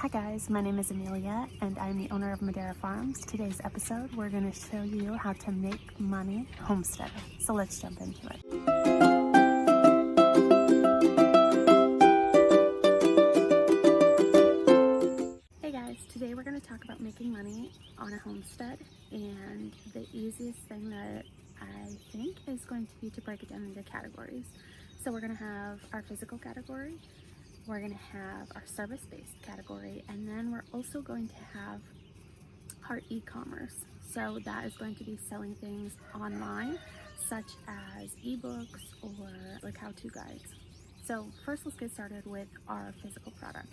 Hi guys, my name is Amelia and I'm the owner of Madera Farms. Today's episode, we're going to show you how to make money homesteading. So let's jump into it. Hey guys, today we're going to talk about making money on a homestead, and the easiest thing that I think is going to be to break it down into categories. So we're going to have our physical category, we're going to have our service-based category, and then we're also going to have our e-commerce. So that is going to be selling things online, such as ebooks or like how-to guides. So first, let's get started with our physical product.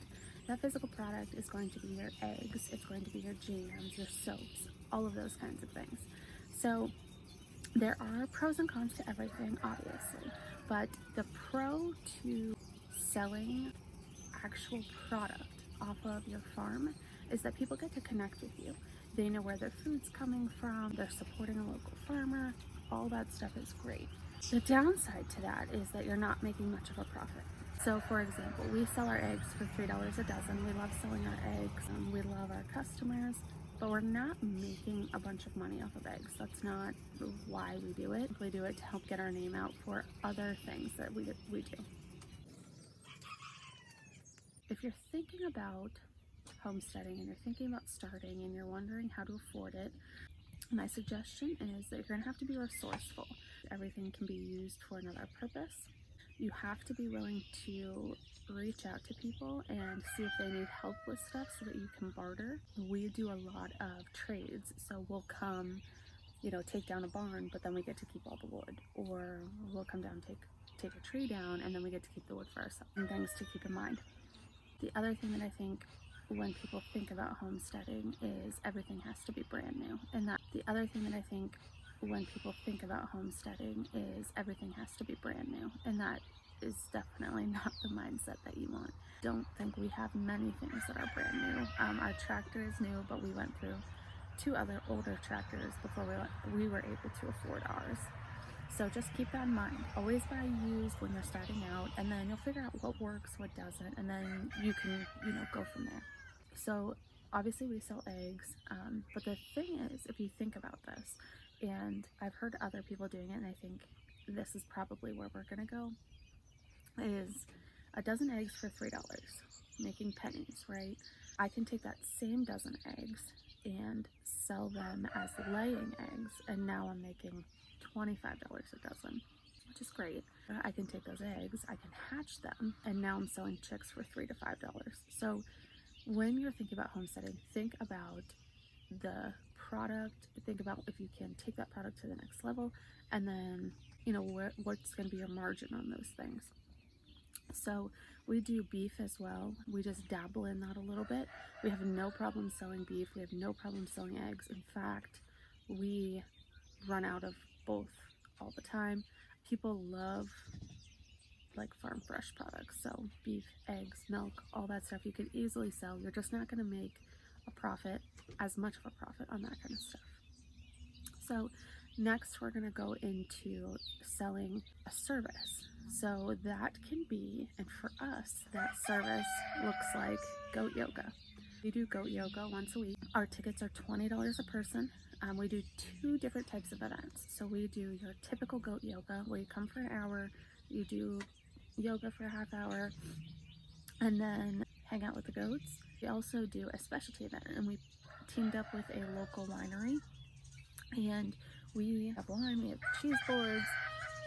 That physical product is going to be your eggs, it's going to be your jams, your soaps, all of those kinds of things. So there are pros and cons to everything, obviously, but the pro to selling actual product off of your farm is that people get to connect with you. They know where their food's coming from, they're supporting a local farmer, all that stuff is great. The downside to that is that you're not making much of a profit. So for example, we sell our eggs for $3 a dozen. We love selling our eggs, we love our customers, but we're not making a bunch of money off of eggs. That's not why we do it. We do it to help get our name out for other things that we do. If you're thinking about homesteading and you're thinking about starting and you're wondering how to afford it, my suggestion is that you're going to have to be resourceful. Everything can be used for another purpose. You have to be willing to reach out to people and see if they need help with stuff so that you can barter. We do a lot of trades, so we'll come, take down a barn, but then we get to keep all the wood, or we'll come down, take a tree down, and then we get to keep the wood for ourselves. And things to keep in mind. The other thing that I think when people think about homesteading is everything has to be brand new. And that the other thing that I think when people think about homesteading is everything has to be brand new. And that is definitely not the mindset that you want. Don't think we have many things that are brand new. Our tractor is new, but we went through 2 other older tractors before we were able to afford ours. So just keep that in mind. Always buy used when you're starting out, and then you'll figure out what works, what doesn't, and then you can, go from there. So obviously we sell eggs, but the thing is, if you think about this, and I've heard other people doing it, and I think this is probably where we're gonna go, is a dozen eggs for $3, making pennies, right? I can take that same dozen eggs and sell them as laying eggs, and now I'm making $25 a dozen, which is great. I can take those eggs, I can hatch them, and now I'm selling chicks for $3 to $5. So when you're thinking about homesteading, think about the product, think about if you can take that product to the next level, and then, what's going to be your margin on those things. So we do beef as well. We just dabble in that a little bit. We have no problem selling beef. We have no problem selling eggs. In fact, we run out of both all the time. People love like farm fresh products, so beef, eggs, milk, all that stuff you can easily sell. You're just not going to make a profit, as much of a profit on that kind of stuff. So next we're going to go into selling a service. So that can be, and for us, that service looks like goat yoga. We do goat yoga once a week. Our tickets are $20 a person. We do 2 different types of events. So we do your typical goat yoga, where you come for an hour, you do yoga for a half hour, and then hang out with the goats. We also do a specialty event, and we teamed up with a local winery, and we have wine, we have cheese boards,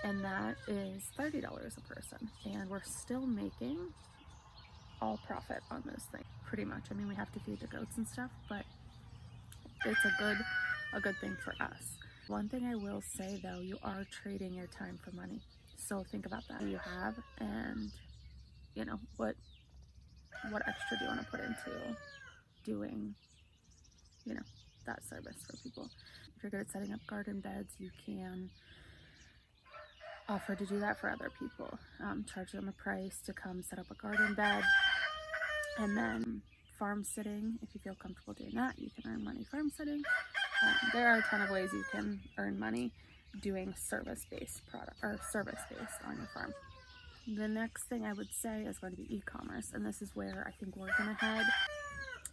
and that is $30 a person. And we're still making all profit on those things, pretty much. I mean, we have to feed the goats and stuff, but it's a good thing for us. One thing I will say though, you are trading your time for money. So think about that. You have, and what extra do you want to put into doing, that service for people. If you're good at setting up garden beds, you can offer to do that for other people. Charge them a price to come set up a garden bed. And then farm sitting, if you feel comfortable doing that, you can earn money farm sitting. There are a ton of ways you can earn money doing service-based product or service-based on your farm. The next thing I would say is going to be e-commerce, and this is where I think we're going to head.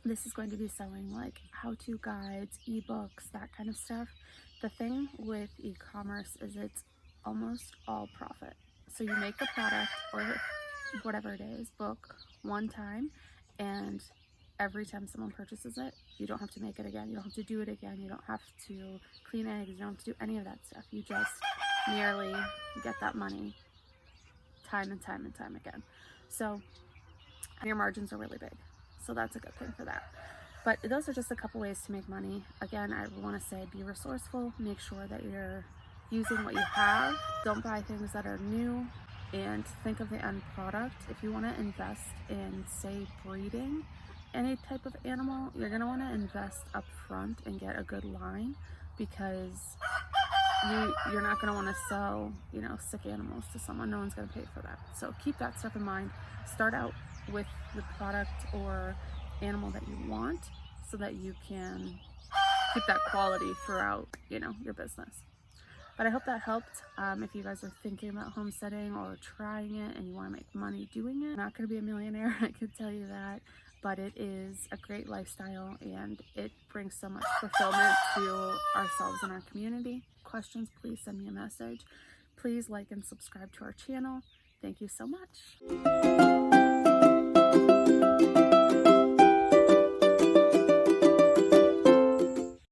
This is going to be selling like how-to guides, ebooks, that kind of stuff. The thing with e-commerce is it's almost all profit. So you make the product or whatever it is, book one time, and every time someone purchases it, you don't have to make it again. You don't have to do it again. You don't have to clean eggs. You don't have to do any of that stuff. You just merely get that money time and time and time again. So your margins are really big. So that's a good thing for that. But those are just a couple ways to make money. Again, I want to say be resourceful. Make sure that you're using what you have. Don't buy things that are new, and think of the end product. If you want to invest in, say, breeding any type of animal, you're going to want to invest up front and get a good line, because you're not going to want to sell, sick animals to someone. No one's going to pay for that. So keep that stuff in mind. Start out with the product or animal that you want, so that you can keep that quality throughout, your business. But I hope that helped. If you guys are thinking about homesteading or trying it and you want to make money doing it, not going to be a millionaire, I can tell you that, but it is a great lifestyle and it brings so much fulfillment to ourselves and our community. Questions, please send me a message. Please like and subscribe to our channel. Thank you so much.